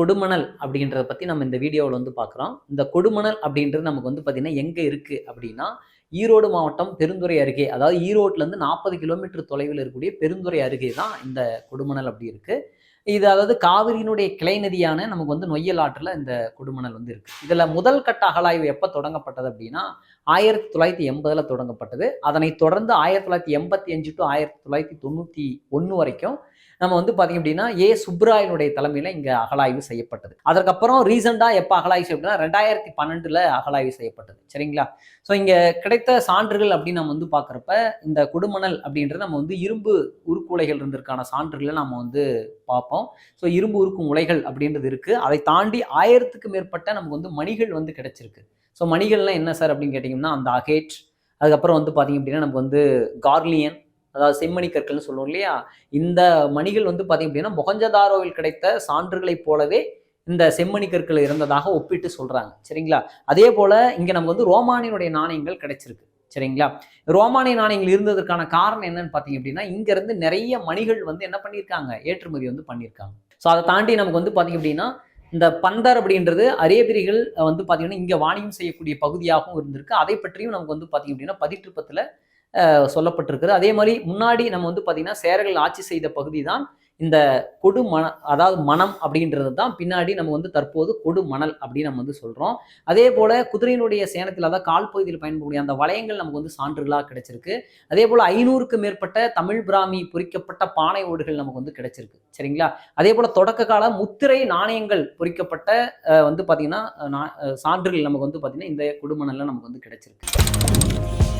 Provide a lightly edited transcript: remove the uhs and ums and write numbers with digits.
கொடுமணல் அப்படின்றத பற்றி நம்ம இந்த வீடியோவில் வந்து பார்க்குறோம். இந்த கொடுமணல் அப்படின்றது நமக்கு வந்து பார்த்திங்கன்னா எங்கே இருக்குது அப்படின்னா, ஈரோடு மாவட்டம் பெருந்துறை அருகே, அதாவது ஈரோட்டிலேருந்து 40 கிலோமீட்டர் தொலைவில் இருக்கக்கூடிய பெருந்துறை அருகே தான் இந்த கொடுமணல் அப்படி இருக்குது. இது அதாவது காவிரியினுடைய கிளை நதியான நமக்கு வந்து நொய்யல் ஆற்றில் இந்த கொடுமணல் வந்து இருக்குது. இதில் முதல் கட்ட அகழாய்வு எப்போ தொடங்கப்பட்டது அப்படின்னா 1980 தொடங்கப்பட்டது. அதனைத் தொடர்ந்து 1985 டு 1991 வரைக்கும் நம்ம வந்து பார்த்தீங்க அப்படின்னா சுப்ராயனுடைய தலைமையில் இங்கே அகழாய்வு செய்யப்பட்டது. அதற்கப்புறம் ரீசெண்டாக எப்போ அகழாய்வு செய்யப்பட்டா 2012 அகழாய்வு செய்யப்பட்டது. சரிங்களா? ஸோ இங்கே கிடைத்த சான்றுகள் அப்படின்னு நம்ம வந்து பார்க்குறப்ப இந்த கொடுமணல் அப்படின்றது நம்ம வந்து இரும்பு உருக்குலைகள் இருந்திருக்கான சான்றுகளை நம்ம வந்து பார்ப்போம். ஸோ இரும்பு உருக்கும் உலைகள் அப்படின்றது இருக்குது. அதை தாண்டி 1000க்கும் மேற்பட்ட நமக்கு வந்து மணிகள் வந்து கிடைச்சிருக்கு. ஸோ மணிகள்லாம் என்ன சார் அப்படின்னு கேட்டிங்கன்னா அந்த அகேட், அதுக்கப்புறம் வந்து பார்த்தீங்க அப்படின்னா நமக்கு வந்து கார்லியன், அதாவது செம்மணி கற்கள்னு சொல்லுவோம் இல்லையா, இந்த மணிகள் வந்து பார்த்தீங்க அப்படின்னா மொஹஞ்சதாரோவில் கிடைத்த சான்றுகளைப் போலவே இந்த செம்மணி கற்கள் இருந்ததாக ஒப்பிட்டு சொல்றாங்க. சரிங்களா? அதே போல இங்க நமக்கு வந்து ரோமானியனுடைய நாணயங்கள் கிடைச்சிருக்கு. சரிங்களா? ரோமானிய நாணயங்கள் இருந்ததற்கான காரணம் என்னன்னு பார்த்தீங்க அப்படின்னா, இங்க இருந்து நிறைய மணிகள் வந்து என்ன பண்ணியிருக்காங்க, ஏற்றுமதி வந்து பண்ணியிருக்காங்க. ஸோ அதை தாண்டி நமக்கு வந்து பார்த்தீங்க அப்படின்னா இந்த பந்தர் அப்படின்றது அரேபியர்கள் வந்து பார்த்தீங்கன்னா இங்கே வாணிகம் செய்யக்கூடிய பகுதியாகவும் இருந்திருக்கு. அதை பற்றியும் நமக்கு வந்து பார்த்தீங்க அப்படின்னா பதிற்றுப்பத்தில் சொல்லப்பட்டிருக்குது. அதே மாதிரி முன்னாடி நம்ம வந்து பார்த்தீங்கன்னா சேரர்கள் ஆட்சி செய்த பகுதி தான் இந்த அதாவது மனம் அப்படின்றது தான் பின்னாடி நம்ம வந்து தற்போது கொடுமணல் அப்படின்னு நம்ம வந்து சொல்கிறோம். அதே போல் குதிரையினுடைய சேனத்தில் அதாவது கால் பகுதியில் பயன்படக்கூடிய அந்த வளையங்கள் நமக்கு வந்து சான்றுகளாக கிடைச்சிருக்கு. அதே போல் 500க்கும் மேற்பட்ட தமிழ் பிராமி பொறிக்கப்பட்ட பானை ஓடுகள் நமக்கு வந்து கிடைச்சிருக்கு. சரிங்களா? அதே போல் தொடக்க கால முத்திரை நாணயங்கள் பொறிக்கப்பட்ட வந்து பார்த்தீங்கன்னா சான்றுகள் நமக்கு வந்து பார்த்தீங்கன்னா இந்த கொடுமணலில் நமக்கு வந்து கிடைச்சிருக்கு.